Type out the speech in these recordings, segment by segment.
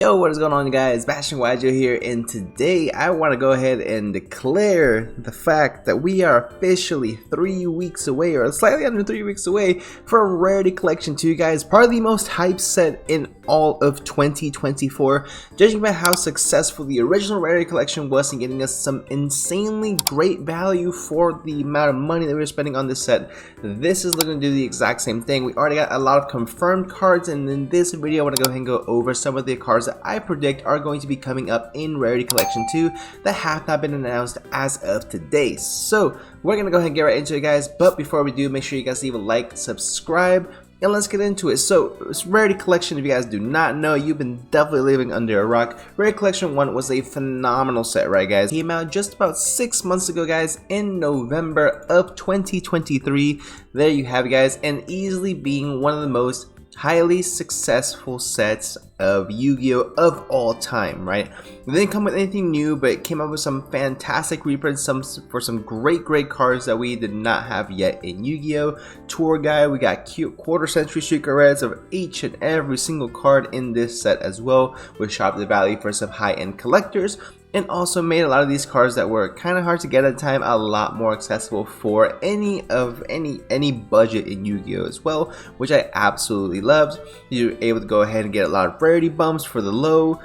Yo, what is going on, guys? Bashing yugioh here, and today I want to go ahead and declare the fact that we are officially 3 weeks away, or slightly under 3 weeks away, from Rarity Collection 2, guys. Probably the most hyped set in all of 2024, judging by how successful the original Rarity Collection was in getting us some insanely great value for the amount of money that we were spending on this set. This is looking to do the exact same thing. We already got a lot of confirmed cards, and in this video I want to go ahead and go over some of the cards that I predict are going to be coming up in Rarity Collection 2 that have not been announced as of today. So we're gonna go ahead and get right into it, guys, but before we do, make sure you guys leave a like, subscribe, and let's get into it. So, it's Rarity Collection, if you guys do not know, you've been definitely living under a rock. Rarity Collection 1 was a phenomenal set, right, guys? It came out just about 6 months ago, guys, in November of 2023. There you have it, guys, and easily being one of the most highly successful sets of Yu-Gi-Oh of all time, right? It didn't come with anything new, but it came up with some fantastic reprints, for some great cards that we did not have yet in Yu-Gi-Oh. Tour Guide, we got cute quarter-century secret rares of each and every single card in this set as well, which dropped the value for some high-end collectors, and also made a lot of these cards that were kind of hard to get at the time a lot more accessible for any budget in Yu-Gi-Oh as well, which I absolutely loved. You're able to go ahead and get a lot of rarity bumps for the low.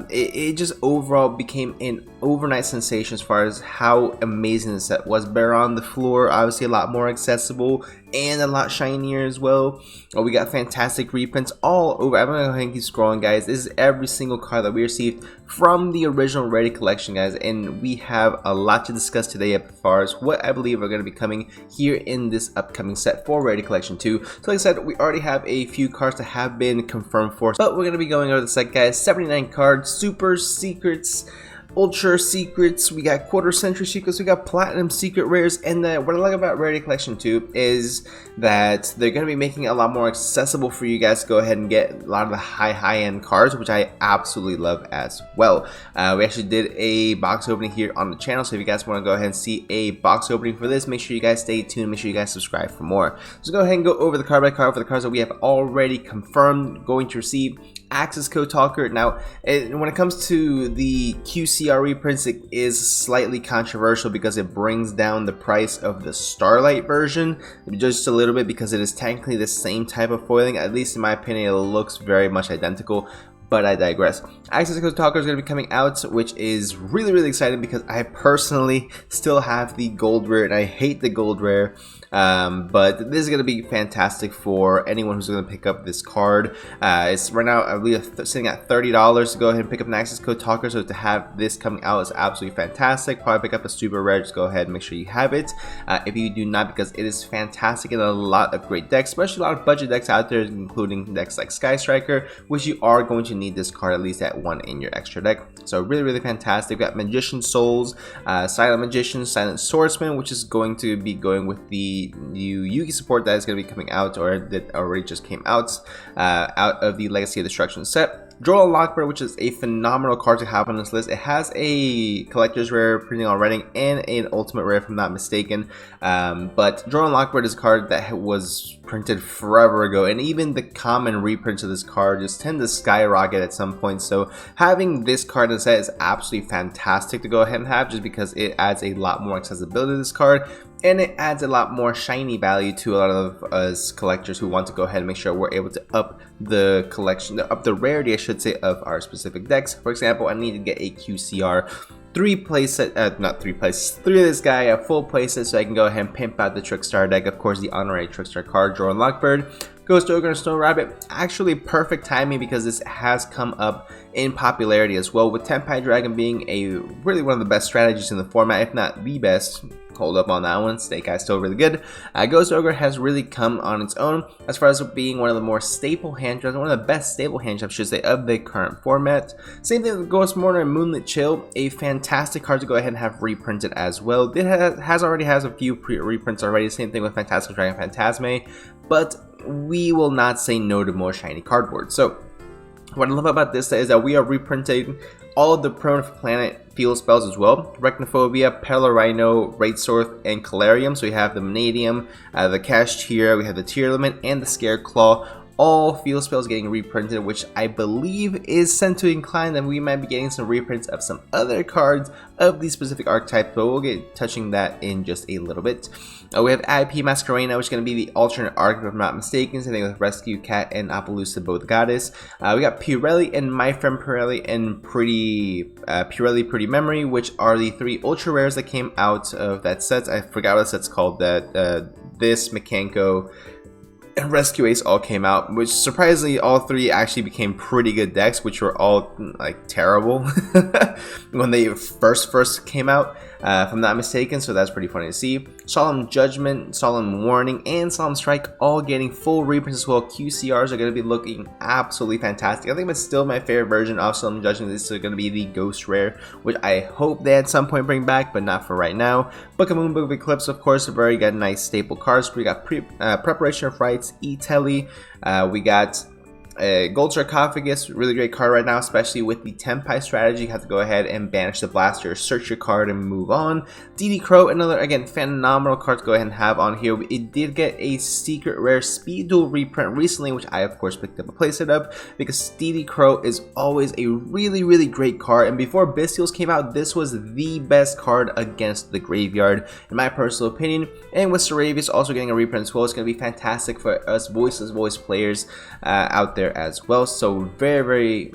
It just overall became an overnight sensation as far as how amazing the set was. Better on the floor, obviously a lot more accessible and a lot shinier as well. We got fantastic reprints all over. I'm gonna go ahead and keep scrolling, guys. This is every single card that we received from the original Rarity Collection, guys, and we have a lot to discuss today as far as what I believe are going to be coming here in this upcoming set for Rarity Collection 2. So like I said, we already have a few cards that have been confirmed for, but we're going to be going over the set, guys. 79 cards, super secrets, ultra secrets, we got quarter-century secrets, we got platinum secret rares, and what I like about Rarity Collection 2 is that they're going to be making it a lot more accessible for you guys to go ahead and get a lot of the high-end cards, which I absolutely love as well. We actually did a box opening here on the channel, so if you guys want to go ahead and see a box opening for this, make sure you guys stay tuned, make sure you guys subscribe for more. So go ahead and go over the card by card for the cards that we have already confirmed going to receive access code talker. Now, when it comes to the QCR reprints, it is slightly controversial because it brings down the price of the Starlight version just a little bit, because it is technically the same type of foiling. At least in my opinion, it looks very much identical, but I digress. Access code talker is going to be coming out, which is really exciting because I personally still have the gold rare and I hate the gold rare. But this is going to be fantastic for anyone who's going to pick up this card. It's right now, I believe, sitting at $30 to go ahead and pick up an access code talker. So to have this coming out is absolutely fantastic. Probably pick up a super rare, just go ahead and make sure you have it. If you do not, because it is fantastic in a lot of great decks, especially a lot of budget decks out there, including decks like Sky Striker, which you are going to need this card at least at one in your extra deck. So really fantastic. We've got Magician Souls, Silent Magician, Silent Swordsman, which is going to be going with the new Yugi support that is going to be coming out, or that already just came out of the Legacy of Destruction set. Droll Lockbird, which is a phenomenal card to have on this list. It has a collector's rare printing already and an ultimate rare if I'm not mistaken. But Droll Lockbird is a card that was printed forever ago, and even the common reprints of this card just tend to skyrocket at some point. So having this card in the set is absolutely fantastic to go ahead and have, just because it adds a lot more accessibility to this card. And it adds a lot more shiny value to a lot of us collectors who want to go ahead and make sure we're able to up the collection, up the rarity, I should say, of our specific decks. For example, I need to get a QCR 3 playset, not 3 plays, 3 of this guy, a full playset, so I can go ahead and pimp out the Trickstar deck. Of course, the honorary Trickstar card, Droll Lockbird, Ghost Ogre, and Snow Rabbit. Actually, perfect timing because this has come up in popularity as well, with Tenpai Dragon being really one of the best strategies in the format, if not the best. Hold up on that one. Snake Eye's still really good. Ghost Ogre has really come on its own as far as being one of the more staple hand traps, one of the best stable hand traps, I should say, of the current format. Same thing with Ghost Mourner and Moonlit Chill, a fantastic card to go ahead and have reprinted as well. It already has a few reprints already. Same thing with Fantastic Dragon Phantasme, but we will not say no to more shiny cardboard. So what I love about this is that we are reprinting all of the Primitive Planet field spells as well. Arachnophobia, Pelorino, Raidsorth, and Calarium. So we have the Vanadium, the Cashier, we have the Tear Element, and the Scareclaw, all field spells getting reprinted, which I believe is sent to incline that we might be getting some reprints of some other cards of these specific archetypes, but we'll get touching that in just a little bit. We have IP Masquerena, which is going to be the alternate arc, if I'm not mistaken, same thing with Rescue Cat and Appaloosa, both Goddess. We got Pirelli and My Friend Pirelli and Pirelli Pretty Memory, which are the 3 ultra rares that came out of that set. I forgot what the set's called. This, Mekanko, and Rescue Ace all came out, which surprisingly all 3 actually became pretty good decks, which were all like terrible when they first came out, if I'm not mistaken, so that's pretty funny to see. Solemn Judgment, Solemn Warning, and Solemn Strike all getting full reprints as well. QCRs are going to be looking absolutely fantastic. I think it's still my favorite version of Solemn Judgment. This is going to be the Ghost Rare, which I hope they at some point bring back, but not for right now. Book of Moon, Book of Eclipse, of course, have already got nice staple cards. We got Preparation of Rites, E-Telly, we got Gold Sarcophagus, really great card right now, especially with the Tempai strategy. You have to go ahead and banish the blaster, search your card, and move on. DD Crow, another, again, phenomenal card to go ahead and have on here. It did get a secret rare speed duel reprint recently, which I, of course, picked up and placed it up, because DD Crow is always a really great card, and before Bestials came out, this was the best card against the graveyard, in my personal opinion. And with Saravius also getting a reprint as well, it's going to be fantastic for us voiceless voice players out there as well. So very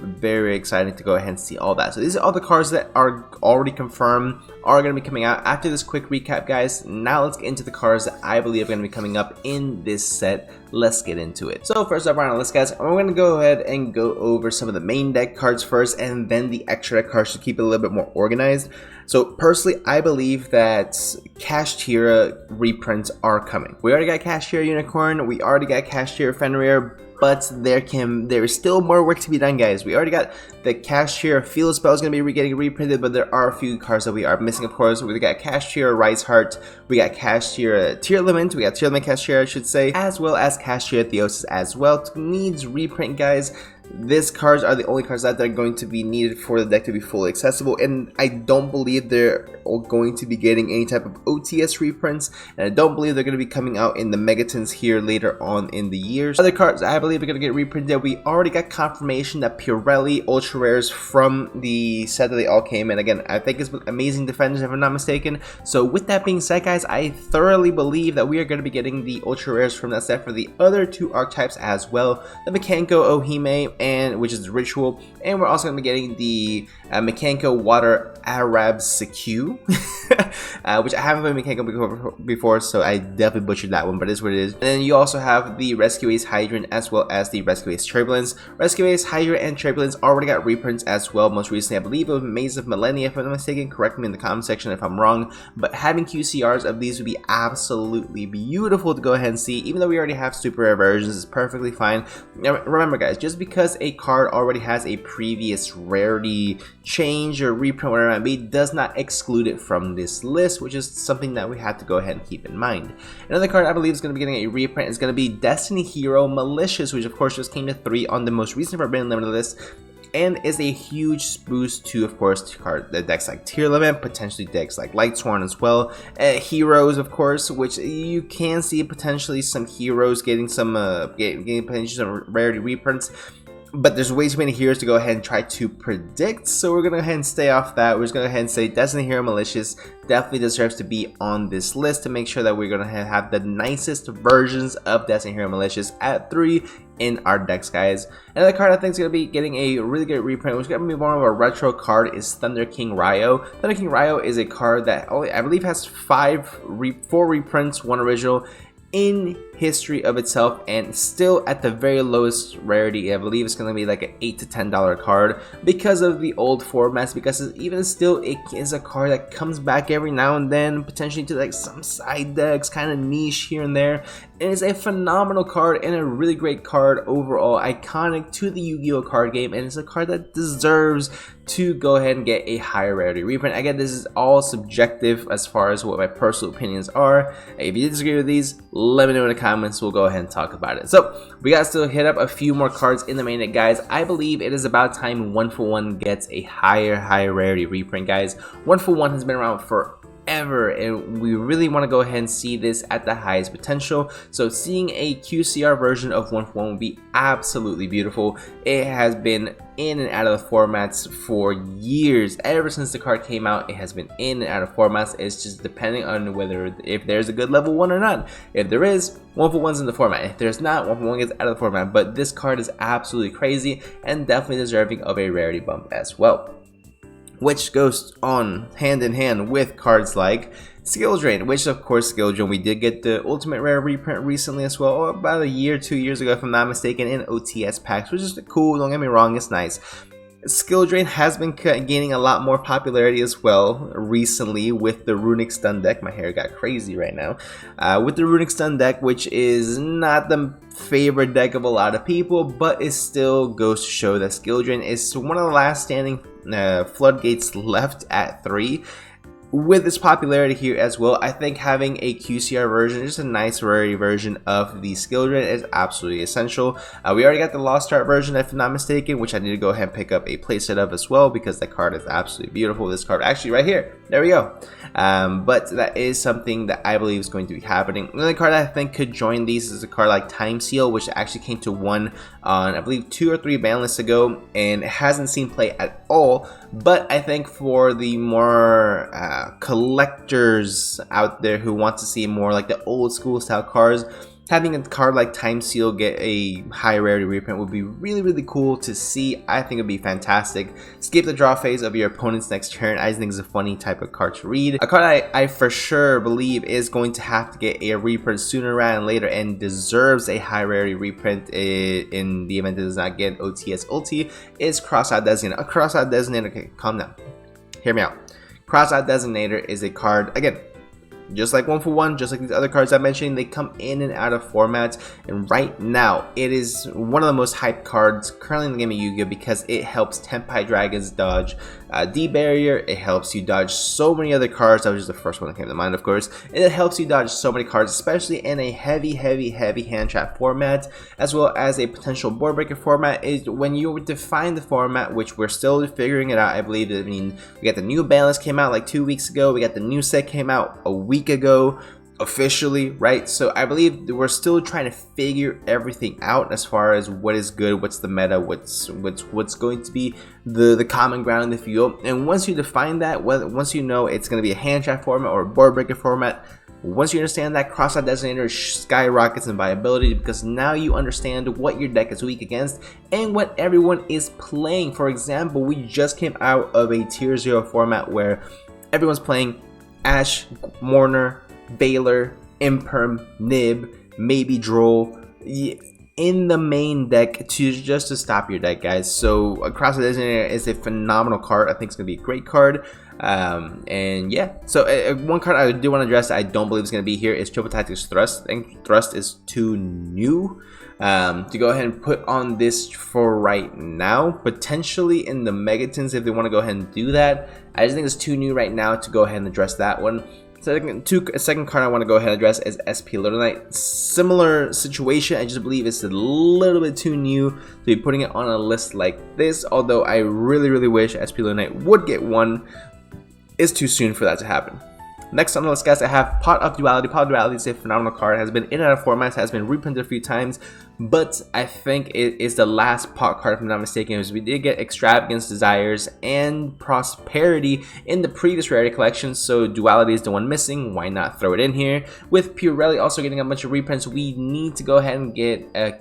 exciting to go ahead and see all that. So these are all the cards that are already confirmed are going to be coming out after this quick recap, guys. Now let's get into the cards that I believe are going to be coming up in this set. Let's get into it. So first up on our list, guys, we're going to go ahead and go over some of the main deck cards first, and then the extra deck cards to keep it a little bit more organized. So personally, I believe that Kashtira reprints are coming. We already got Kashtira Unicorn, we already got Kashtira Fenrir, but there is still more work to be done, guys. We already got the Kashtira Field Spell is going to be getting reprinted, but there are a few cards that we are missing, of course. We got Kashtira Rise Heart, we got Kashtira Tear Element, we got Tear Element Kashtira, I should say, as well as Kashtira Theosis as well. It needs reprint, guys. These cards are the only cards that are going to be needed for the deck to be fully accessible, and I don't believe they're going to be getting any type of OTS reprints, and I don't believe they're going to be coming out in the Megatons here later on in the years. Other cards I believe are going to get reprinted. We already got confirmation that Pirelli Ultra Rares from the set that they all came in. Again, I think it's Amazing Defenders, if I'm not mistaken. So with that being said, guys, I thoroughly believe that we are going to be getting the Ultra Rares from that set for the other 2 archetypes as well, the Mekanko Ohime, and which is Ritual, and we're also going to be getting the Mekanko Water Arab Seku, which I haven't played Mekanko before, so I definitely butchered that one, but it is what it is. And then you also have the Rescue Ace Hydrant as well as the Rescue Ace Turbulence. Rescue Ace Hydrant and Turbulence already got reprints as well. Most recently, I believe, of Maze of Millennia, if I'm not mistaken. Correct me in the comment section if I'm wrong, but having QCRs of these would be absolutely beautiful to go ahead and see. Even though we already have super rare versions, it's perfectly fine. Now, remember, guys, just because a card already has a previous rarity change or reprint, whatever it might be, does not exclude it from this list, which is something that we have to go ahead and keep in mind. Another card I believe is going to be getting a reprint is going to be Destiny Hero Malicious, which of course just came to 3 on the most recent Forbidden Limited list, and is a huge boost to, of course, the decks like Tear Limit, potentially decks like Lightsworn as well, Heroes, of course, which you can see potentially some Heroes getting some getting potentially some rarity reprints. But there's way too many heroes to go ahead and try to predict, so we're going to go ahead and stay off that. We're just going to go ahead and say Destiny Hero Malicious definitely deserves to be on this list to make sure that we're going to have the nicest versions of Destiny Hero Malicious at 3 in our decks, guys. Another card I think is going to be getting a really good reprint, which is going to be more of a retro card, is Thunder King Ryo. Thunder King Ryo is a card that I believe has 4 reprints, 1 original, in history of itself, and still at the very lowest rarity. I believe it's going to be like an $8 to $10 card because of the old formats, because even still it is a card that comes back every now and then, potentially to like some side decks, kind of niche here and there. It is a phenomenal card and a really great card overall, iconic to the Yu-Gi-Oh card game, and it's a card that deserves to go ahead and get a higher rarity reprint. Again, this is all subjective as far as what my personal opinions are. If you disagree with these, let me know in the comments. We'll go ahead and talk about it. So we got to still hit up a few more cards in the main deck, guys. I believe it is about time 1 for 1 gets a higher rarity reprint, guys. 1 for 1 has been around for ever, and we really want to go ahead and see this at the highest potential. So seeing a QCR version of 1-for-1 would be absolutely beautiful. It has been in and out of the formats for years. Ever since the card came out, it has been in and out of formats. It's just depending on whether if there's a good level 1 or not. If there is, 1-for-1's in the format. If there's not, 1-for-1 gets out of the format. But this card is absolutely crazy and definitely deserving of a rarity bump as well, which goes on hand in hand with cards like Skill Drain, which of course Skill Drain, we did get the Ultimate Rare reprint recently as well, about a year, 2 years ago if I'm not mistaken, in OTS packs, which is cool, don't get me wrong, it's nice. Skill Drain has been gaining a lot more popularity as well recently with the Runic Stun deck. My hair got crazy right now. With the Runic Stun deck, which is not the favorite deck of a lot of people, but it still goes to show that Skill Drain is one of the last standing floodgates left at 3. With its popularity here as well, I think having a QCR version, just a nice rarity version of the Skill Drain, is absolutely essential. We already got the Lost Art version, if I'm not mistaken, which I need to go ahead and pick up a playset of as well, because that card is absolutely beautiful. This card, actually right here, there we go. But that is something that I believe is going to be happening. Another card I think could join these is a card like Time Seal, which actually came to 1 on, I believe, 2 or 3 ban lists ago, and it hasn't seen play at all. But I think for the more collectors out there who want to see more like the old school style cards, having a card like Time Seal get a high rarity reprint would be really cool to see. I think it'd be fantastic. Skip the draw phase of your opponent's next turn. I just think it's a funny type of card to read. A card I for sure believe is going to have to get a reprint sooner rather than later and deserves a high rarity reprint in the event it does not get OTS ulti is Cross-Out Designator. A Cross-Out Designator, okay, calm down. Hear me out. Cross-Out Designator is a card, again, just like 1-for-1, just like these other cards I mentioned, they come in and out of formats, and right now it is one of the most hyped cards currently in the game of Yu-Gi-Oh! Because it helps Tenpai Dragons dodge D-Barrier, it helps you dodge so many other cards. That was just the first one that came to mind, of course, and it helps you dodge so many cards, especially in a heavy hand trap format, as well as a potential board breaker format. Is when you define the format, which we're still figuring it out, I believe. I mean, we got the new ban list came out like 2 weeks ago, we got the new set came out a week ago officially, right? So I believe we're still trying to figure everything out as far as what is good, what's the meta, what's going to be the common ground, if you will. And once you define that, once you know it's going to be a hand trap format or a board breaker format, once you understand that, Cross-Out Designator skyrockets in viability, because now you understand what your deck is weak against and what everyone is playing. For example, we just came out of a tier 0 format where everyone's playing Ash, Mourner, Baylor, Imperm, Nib, maybe Droll in the main deck just to stop your deck, guys. So Cross-Out Designator is a phenomenal card. I think it's gonna be a great card. And yeah, so one card I do want to address that I don't believe is going to be here is Triple Tactics Thrust. I think Thrust is too new to go ahead and put on this for right now. Potentially in the Megatons if they want to go ahead and do that. I just think it's too new right now to go ahead and address that one. Second card I want to go ahead and address is SP Little Knight. Similar situation, I just believe it's a little bit too new to be putting it on a list like this, although I really wish SP Little Knight would get one. It's too soon for that to happen. Next on the list, guys, I have Pot of Duality. Pot of Duality is a phenomenal card. Has been in and out of formats, has been reprinted a few times, but I think it is the last Pot card, if I'm not mistaken, because we did get Extravagance, Desires, and Prosperity in the previous Rarity collection, so Duality is the one missing. Why not throw it in here? With Purelli also getting a bunch of reprints, we need to go ahead and get a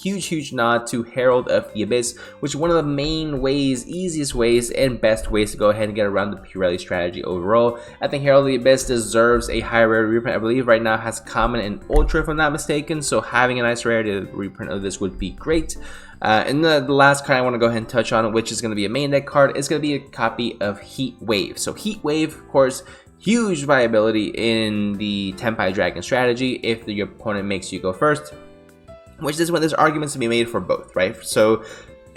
huge nod to Herald of the Abyss, which is one of the main ways, easiest ways, and best ways to go ahead and get around the Purelli strategy overall. I think Herald of the Abyss deserves a high rarity reprint. I believe right now has Common and Ultra, if I'm not mistaken, so having a nice rarity reprint of this would be great. And the last card I want to go ahead and touch on, which is going to be a main deck card, is going to be a copy of Heat Wave. So Heat Wave, of course, huge viability in the Tenpai Dragon strategy if your opponent makes you go first, which is when there's arguments to be made for both, right? So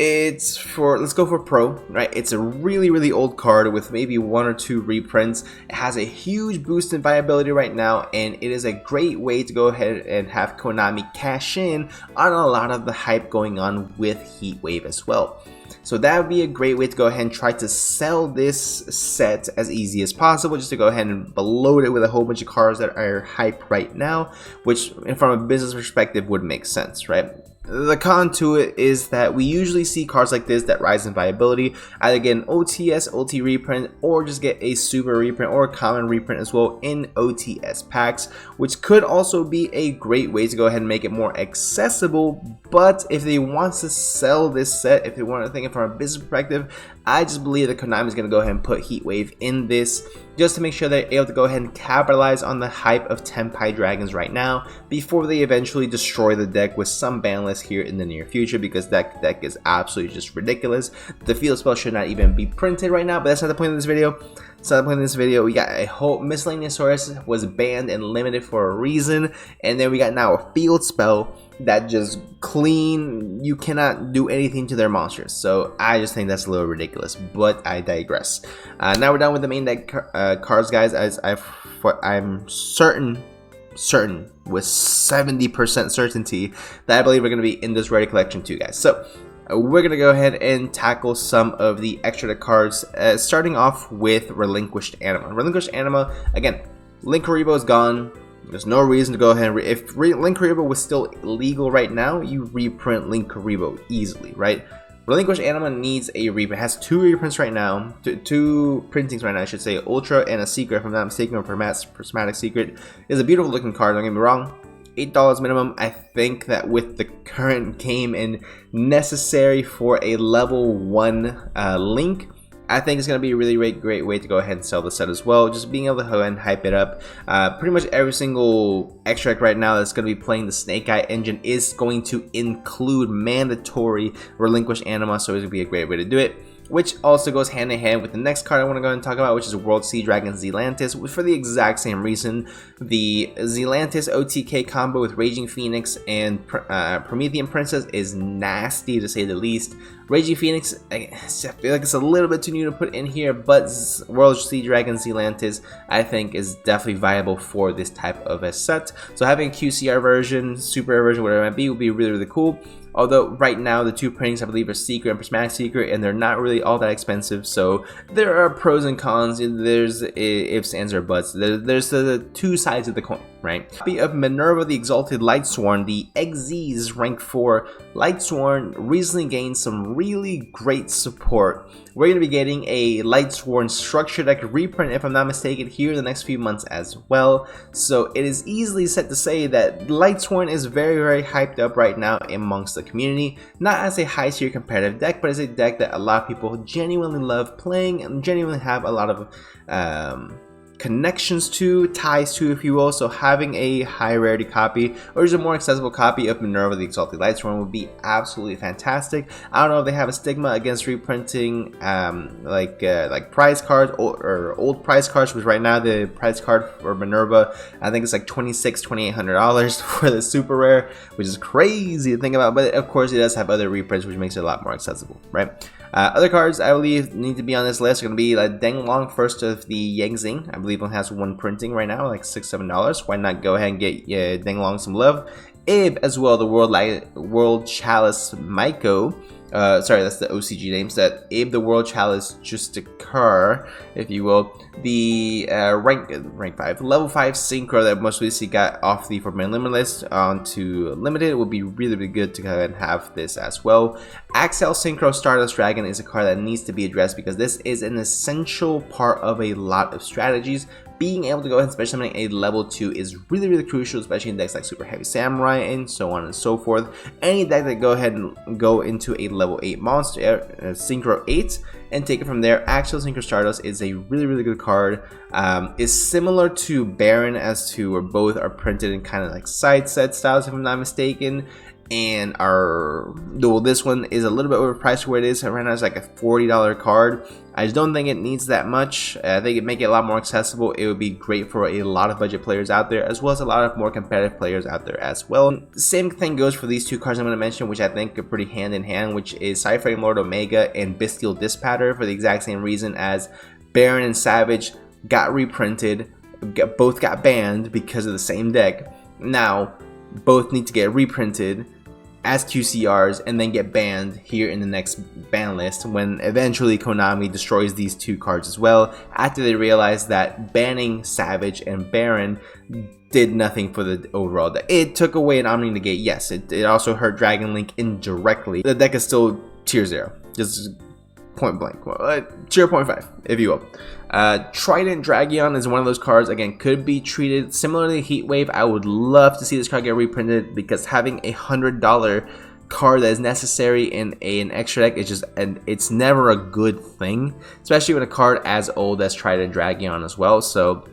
it's for, let's go for Pro, right? It's a really old card with maybe 1 or 2 reprints. It has a huge boost in viability right now, and it is a great way to go ahead and have Konami cash in on a lot of the hype going on with Heat Wave as well. So that would be a great way to go ahead and try to sell this set as easy as possible, just to go ahead and load it with a whole bunch of cards that are hype right now, which from a business perspective would make sense, right? The con to it is that we usually see cards like this that rise in viability, either get an OTS, OT reprint, or just get a super reprint or a common reprint as well in OTS packs, which could also be a great way to go ahead and make it more accessible. But if they want to sell this set, if they want to think it from a business perspective, I just believe that Konami is going to go ahead and put Heatwave in this just to make sure they're able to go ahead and capitalize on the hype of Tenpai Dragons right now before they eventually destroy the deck with some ban list here in the near future, because that deck is absolutely just ridiculous. The field spell should not even be printed right now, but that's not the point of this video. That's not the point of this video. We got a whole Miscellaneousaurus was banned and limited for a reason, and then we got now a field spell that just clean, you cannot do anything to their monsters. So I just think that's a little ridiculous, but I digress. Now we're done with the main deck cards, guys. As I'm certain with 70% certainty that I believe we're going to be in this Rarity collection too, guys. So we're going to go ahead and tackle some of the extra deck cards, starting off with Relinquished Anima. Relinquished Anima, again, Linkuriboh is gone. There's no reason to go ahead and if Linkuriboh was still illegal right now, you reprint Linkuriboh easily, right? Relinquished Anima needs a reprint. It has two reprints right now, two printings right now, I should say, Ultra and a Secret, if I'm not mistaken, or Prismatic Secret. It's a beautiful looking card, don't get me wrong. $8 minimum. I think that with the current game and necessary for a level 1 link, I think it's going to be a really great way to go ahead and sell the set as well. Just being able to go ahead and hype it up. Pretty much every single extract right now that's going to be playing the Snake Eye engine is going to include mandatory Relinquished Anima, so it's going to be a great way to do it. Which also goes hand in hand with the next card I want to go and talk about, which is World Sea Dragon Zealantis, for the exact same reason. The Zealantis OTK combo with Raging Phoenix and Promethean Princess is nasty to say the least. Raging Phoenix, I feel like it's a little bit too new to put in here, but World Sea Dragon Zealantis I think is definitely viable for this type of a set. So having a QCR version, Super Rare version, whatever it might be, would be really cool. Although right now the two printings I believe are Secret and Prismatic Secret, and they're not really all that expensive, so there are pros and cons. There's ifs, ands, or buts. There's the two sides of the coin, right? Copy of Minerva the Exalted Lightsworn, the XZ's rank 4 Lightsworn, recently gained some really great support. We're going to be getting a Lightsworn structure deck reprint, if I'm not mistaken, here in the next few months as well. So it is easily said to say that Lightsworn is very hyped up right now amongst the community. Not as a high tier competitive deck, but as a deck that a lot of people genuinely love playing and genuinely have a lot of connections to, ties to, if you will. So having a high rarity copy or just a more accessible copy of Minerva the Exalted Lightsworn would be absolutely fantastic. I don't know if they have a stigma against reprinting like prize cards or old prize cards, which right now the prize card for Minerva I think it's like $2,800 for the super rare, which is crazy to think about, but of course it does have other reprints, which makes it a lot more accessible, right? Other cards I believe need to be on this list are going to be like Denglong, first of the Yangzing. I believe it has one printing right now, like $6-7. Why not go ahead and get Denglong some love? Ib as well, the World Chalice Maiko. Sorry, that's the OCG names. That Abe the World Chalice Justicar, if you will. The rank 5, level 5 Synchro that most recently got off the Forbidden Limit list onto Limited. It would be really good to go ahead and have this as well. Axel Synchro Stardust Dragon is a card that needs to be addressed because this is an essential part of a lot of strategies. Being able to go ahead and special summon a level 2 is really crucial, especially in decks like Super Heavy Samurai and so on and so forth. Any deck that go ahead and go into a level 8 monster, Synchro 8, and take it from there. Actual Synchro Stardust is a really good card. Is similar to Baron as to where both are printed in kind of like side set styles, if I'm not mistaken. And this one is a little bit overpriced for where it is. Right now it's like a $40 card. I just don't think it needs that much. I think it'd make it a lot more accessible. It would be great for a lot of budget players out there, as well as a lot of more competitive players out there as well. The same thing goes for these two cards I'm going to mention, which I think are pretty hand in hand, which is Cyframe Lord Omega and Bestial Dispatter, for the exact same reason as Baron and Savage got reprinted, both got banned because of the same deck. Now both need to get reprinted as QCRs and then get banned here in the next ban list when eventually Konami destroys these 2 cards as well, after they realize that banning Savage and Baron did nothing for the overall deck. It took away an Omni Negate, yes, it also hurt Dragon Link indirectly. The deck is still tier 0, just point blank, 0.5 if you will. Trident Dragion is one of those cards, again, could be treated similarly to Heatwave. I would love to see this card get reprinted, because having a $100 card that is necessary in an extra deck is just, and it's never a good thing, especially with a card as old as Trident Dragion as well. So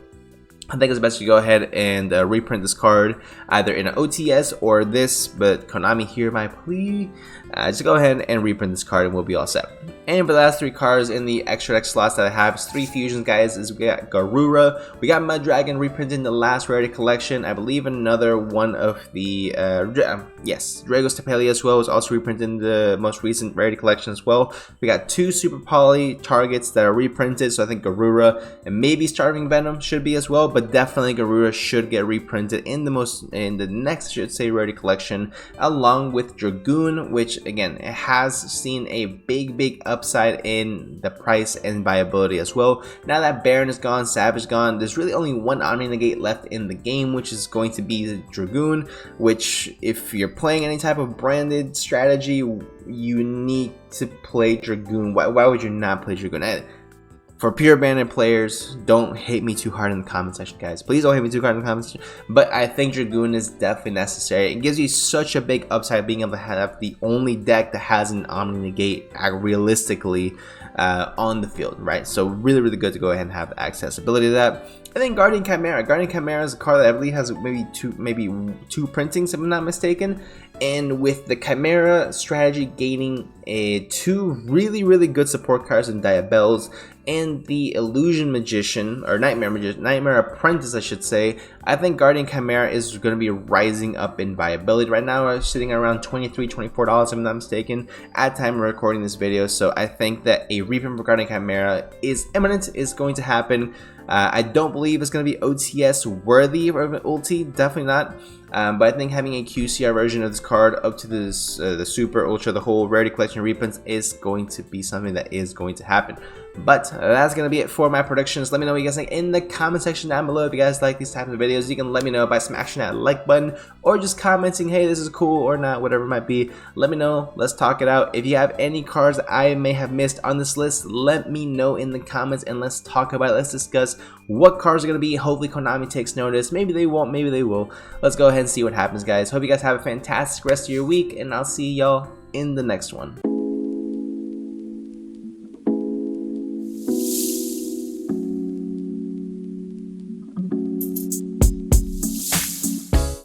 I think it's best to go ahead and reprint this card either in an OTS or this, but Konami, hear my plea. Just go ahead and reprint this card and we'll be all set. And for the last 3 cards in the extra deck slots that I have, is 3 fusions, guys. Is we got Garura, we got Mud Dragon reprinted in the last Rarity collection. I believe another one of the yes, Dragos Tapelia as well was also reprinted in the most recent Rarity collection as well. We got 2 Super Poly targets that are reprinted, so I think Garura and maybe Starving Venom should be as well, but definitely Garura should get reprinted in the next, I should say, Rarity collection, along with Dragoon, which again, it has seen a big upside in the price and viability as well. Now that Baron is gone, Savage is gone, there's really only one Omni Negate left in the game, which is going to be the Dragoon, which if you're playing any type of branded strategy, you need to play Dragoon. Why would you not play Dragoon? For pure banded players, don't hate me too hard in the comment section, guys. Please don't hate me too hard in the comment section. But I think Dragoon is definitely necessary. It gives you such a big upside being able to have the only deck that has an Omni Negate realistically on the field, right? So really good to go ahead and have accessibility to that. And then Guardian Chimera. Guardian Chimera is a card that I believe has maybe two printings, if I'm not mistaken. And with the Chimera strategy gaining 2 really good support cards in Diabells and the Illusion Magician, or Nightmare Apprentice, I should say, I think Guardian Chimera is going to be rising up in viability. Right now, we're sitting at around $23, $24, if I'm not mistaken, at the time of recording this video. So I think that a reprint for Guardian Chimera is imminent, is going to happen. I don't believe it's going to be OTS worthy of an ulti, definitely not. But I think having a QCR version of this card up to this the Super, Ultra, the whole Rarity Collection reprints is going to be something that is going to happen. But that's going to be it for my predictions. Let me know what you guys think in the comment section down below. If you guys like these types of videos, you can let me know by smashing that like button or just commenting, hey, this is cool or not, whatever it might be. Let me know. Let's talk it out. If you have any cards that I may have missed on this list, let me know in the comments and let's talk about it. Let's discuss what cards are going to be. Hopefully Konami takes notice. Maybe they won't, maybe they will. Let's go ahead and see what happens, guys. Hope you guys have a fantastic rest of your week, and I'll see y'all in the next one.